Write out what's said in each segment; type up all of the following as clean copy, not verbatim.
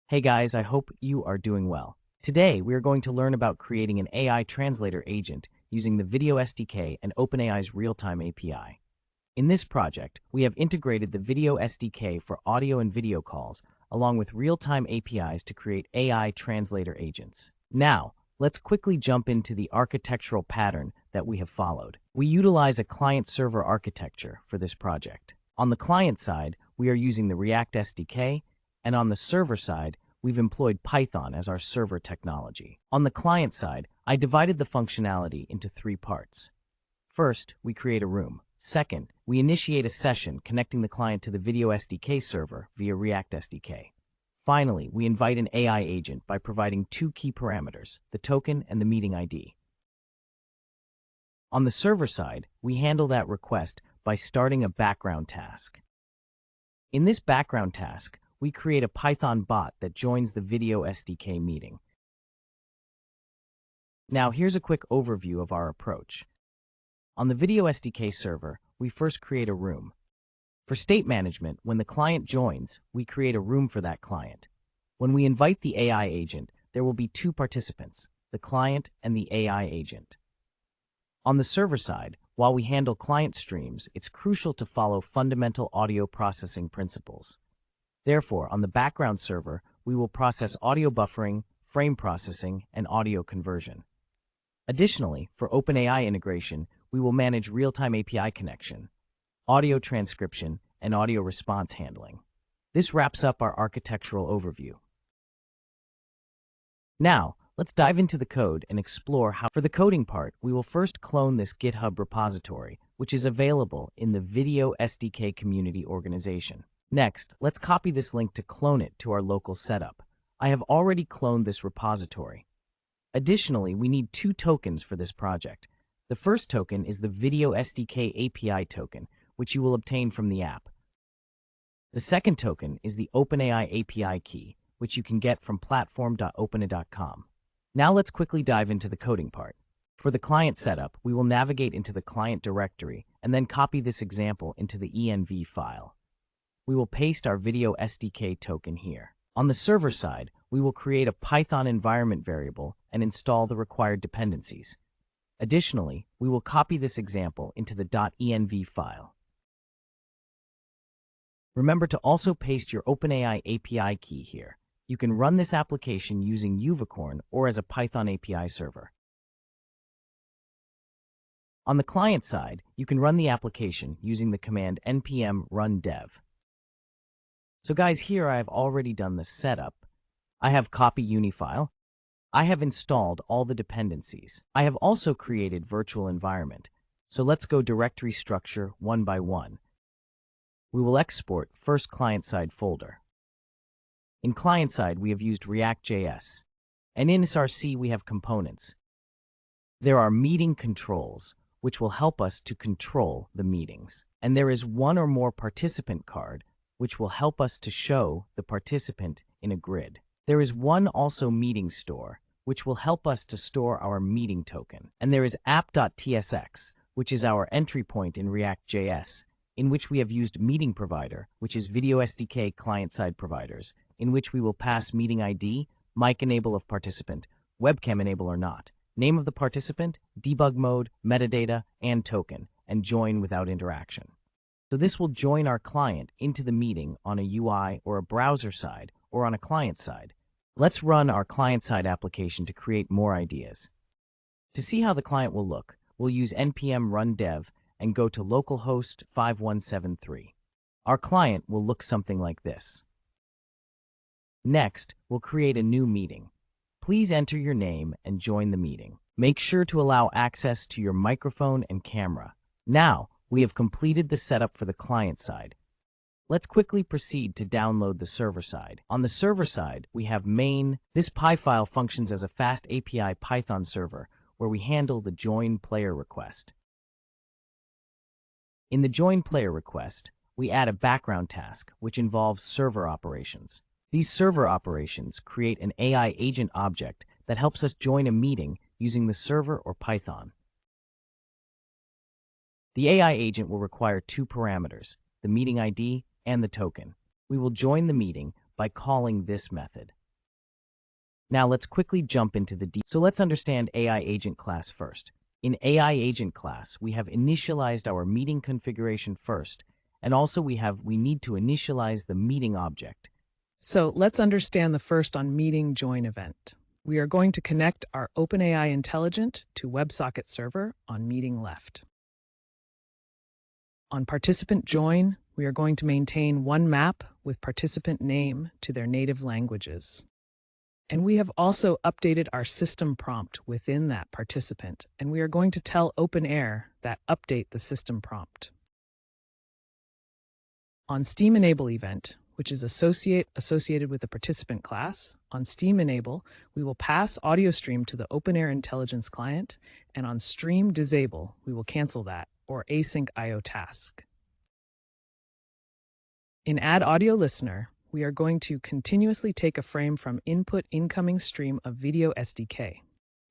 Hey guys, I hope you are doing well. Today, we are going to learn about creating an AI translator agent using the VideoSDK and OpenAI's Real-Time API. In this project, we have integrated the VideoSDK for audio and video calls, along with real-time APIs to create AI translator agents. Now, let's quickly jump into the architectural pattern that we have followed. We utilize a client-server architecture for this project. On the client side, we are using the React SDK, and on the server side, we've employed Python as our server technology. On the client side, I divided the functionality into three parts. First, we create a room. Second, we initiate a session connecting the client to the VideoSDK server via React SDK. Finally, we invite an AI agent by providing two key parameters, the token and the meeting ID. On the server side, we handle that request by starting a background task. In this background task, we create a Python bot that joins the VideoSDK meeting. Now, here's a quick overview of our approach. On the VideoSDK server, we first create a room. For state management, when the client joins, we create a room for that client. When we invite the AI agent, there will be two participants, the client and the AI agent. On the server side, while we handle client streams, it's crucial to follow fundamental audio processing principles. Therefore, on the background server, we will process audio buffering, frame processing, and audio conversion. Additionally, for OpenAI integration, we will manage real-time API connection, audio transcription, and audio response handling. This wraps up our architectural overview. Now, let's dive into the code and explore how. For the coding part, we will first clone this GitHub repository, which is available in the VideoSDK community organization. Next, let's copy this link to clone it to our local setup. I have already cloned this repository. Additionally, we need two tokens for this project. The first token is the VideoSDK API token, which you will obtain from the app. The second token is the OpenAI API key, which you can get from platform.openai.com. Now let's quickly dive into the coding part. For the client setup, we will navigate into the client directory and then copy this example into the env file. We will paste our VideoSDK token here. On the server side, we will create a Python environment variable and install the required dependencies. Additionally, we will copy this example into the .env file. Remember to also paste your OpenAI API key here. You can run this application using Unicorn or as a Python API server. On the client side, you can run the application using the command npm run dev. So guys, here I have already done the setup. I have copy unifile. I have installed all the dependencies. I have also created virtual environment. So let's go directory structure one by one. We will export first client-side folder. In client-side, we have used React.js. And in SRC, we have components. There are meeting controls, which will help us to control the meetings. And there is one or more participant card, which will help us to show the participant in a grid. There is one also meeting store, which will help us to store our meeting token. And there is app.tsx, which is our entry point in React.js, in which we have used meeting provider, which is VideoSDK client-side providers, in which we will pass meeting ID, mic enable of participant, webcam enable or not, name of the participant, debug mode, metadata, and token, and join without interaction. So this will join our client into the meeting on a UI or a browser side or on a client side. Let's run our client-side application to create more ideas. To see how the client will look, we'll use npm run dev and go to localhost 5173. Our client will look something like this. Next, we'll create a new meeting. Please enter your name and join the meeting. Make sure to allow access to your microphone and camera. Now, we have completed the setup for the client side. Let's quickly proceed to download the server side. On the server side, we have main. This Py file functions as a fast API Python server where we handle the join player request. In the join player request, we add a background task which involves server operations. These server operations create an AI agent object that helps us join a meeting using the server or Python. The AI agent will require two parameters, the meeting ID and the token. We will join the meeting by calling this method. Now let's quickly jump into the details. So let's understand AI agent class first. In AI agent class, we have initialized our meeting configuration first, and also we need to initialize the meeting object. So let's understand the first on meeting join event. We are going to connect our OpenAI Intelligent to WebSocket server on meeting left. On participant join, we are going to maintain one map with participant name to their native languages. And we have also updated our system prompt within that participant, and we are going to tell OpenAI that update the system prompt. On Steam Enable event, which is associated with the participant class, on Steam Enable, we will pass audio stream to the OpenAI Intelligence client, and on Stream Disable, we will cancel that, or async IO task. In Add Audio Listener, we are going to continuously take a frame from input incoming stream of VideoSDK.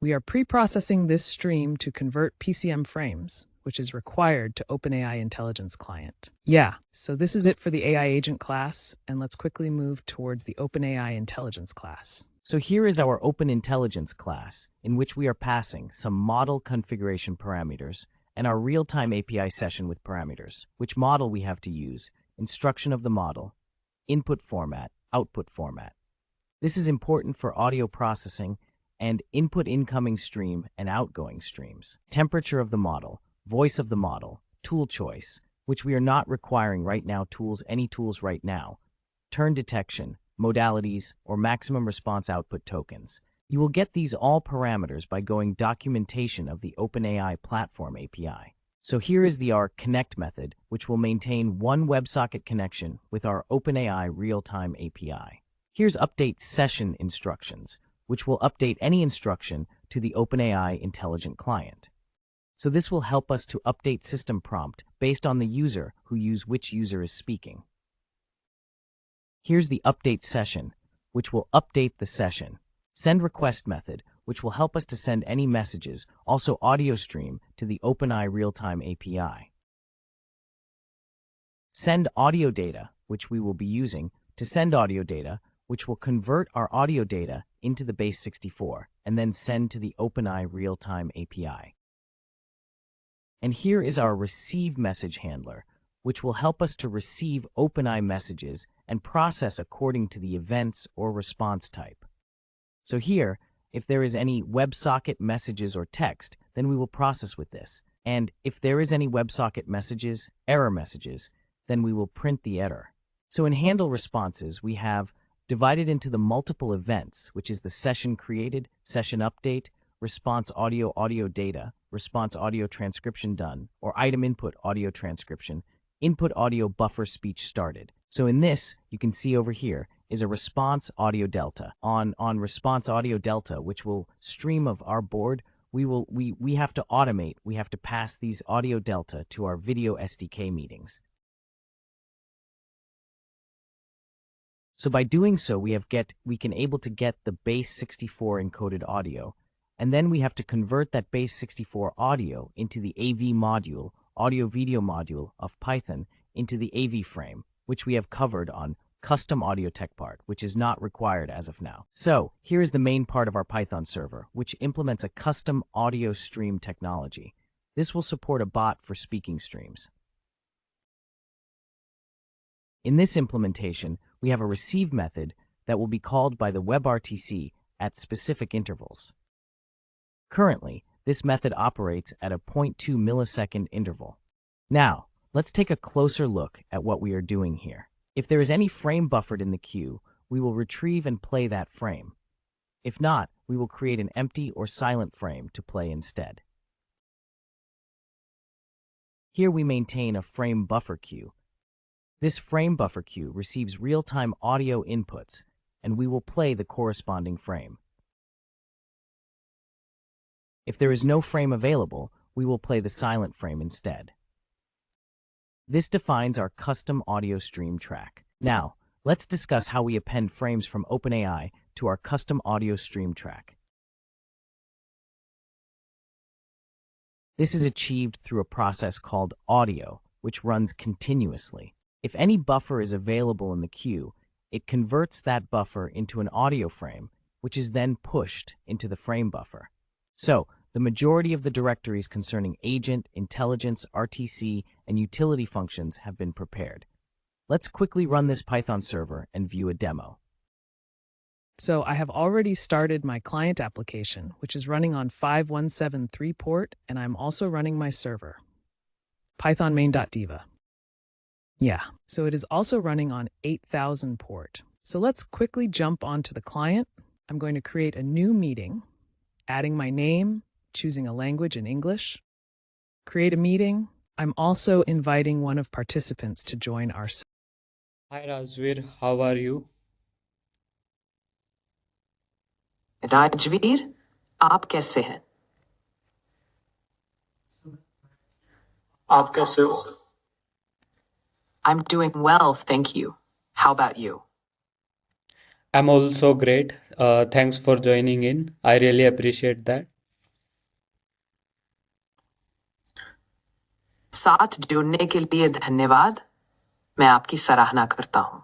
We are pre-processing this stream to convert PCM frames, which is required to OpenAI Intelligence client. Yeah, so this is it for the AI agent class, and let's quickly move towards the OpenAI Intelligence class. So here is our Open Intelligence class, in which we are passing some model configuration parameters and our real-time API session with parameters, which model we have to use, instruction of the model, input format, output format. This is important for audio processing and input incoming stream and outgoing streams. Temperature of the model, voice of the model, tool choice, which we are not requiring right now, any tools right now, turn detection, modalities, or maximum response output tokens. You will get these all parameters by going documentation of the OpenAI Platform API. So here is the our connect method, which will maintain one WebSocket connection with our OpenAI Real-Time API. Here's update session instructions, which will update any instruction to the OpenAI Intelligent client. So this will help us to update system prompt based on the user which user is speaking. Here's the update session, which will update the session. Send request method, which will help us to send any messages, also audio stream, to the OpenAI Real-Time API. Send audio data, which we will be using to send audio data, which will convert our audio data into the base 64, and then send to the OpenAI Real-Time API. And here is our receive message handler, which will help us to receive OpenAI messages and process according to the events or response type. So here, if there is any WebSocket messages or text, then we will process with this. And if there is any WebSocket messages, error messages, then we will print the error. So in handle responses, we have divided into the multiple events, which is the session created, session update, response audio data, response audio transcription done, or item input audio transcription, input audio buffer speech started. So in this, you can see over here is a response audio delta. On response audio delta, which will stream of our board, we have to automate, we have to pass these audio delta to our VideoSDK meetings. So by doing so, we can able to get the base 64 encoded audio, and then we have to convert that base 64 audio into the AV module, audio video module of Python, into the AV frame, which we have covered on custom audio tech part, which is not required as of now. So here is the main part of our Python server, which implements a custom audio stream technology. This will support a bot for speaking streams. In this implementation, we have a receive method that will be called by the WebRTC at specific intervals. Currently, this method operates at a 0.2 millisecond interval. Now, let's take a closer look at what we are doing here. If there is any frame buffered in the queue, we will retrieve and play that frame. If not, we will create an empty or silent frame to play instead. Here we maintain a frame buffer queue. This frame buffer queue receives real-time audio inputs, and we will play the corresponding frame. If there is no frame available, we will play the silent frame instead. This defines our custom audio stream track. Now, let's discuss how we append frames from OpenAI to our custom audio stream track. This is achieved through a process called audio, which runs continuously. If any buffer is available in the queue, it converts that buffer into an audio frame which is then pushed into the frame buffer. So, the majority of the directories concerning agent, intelligence, RTC, and utility functions have been prepared. Let's quickly run this Python server and view a demo. So I have already started my client application, which is running on 5173 port, and I'm also running my server, Python main.diva. Yeah, so it is also running on 8000 port. So let's quickly jump onto the client. I'm going to create a new meeting, adding my name, choosing a language in English. Create a meeting. I'm also inviting one of participants to join our. Hi Razveer, how are you? Rajveer, आप कैसे हैं? आप कैसे हो? I'm doing well, thank you. How about you? I'm also great. Thanks for joining in. I really appreciate that. साथ जुड़ने के लिए धन्यवाद. मैं आपकी सराहना करता हूं.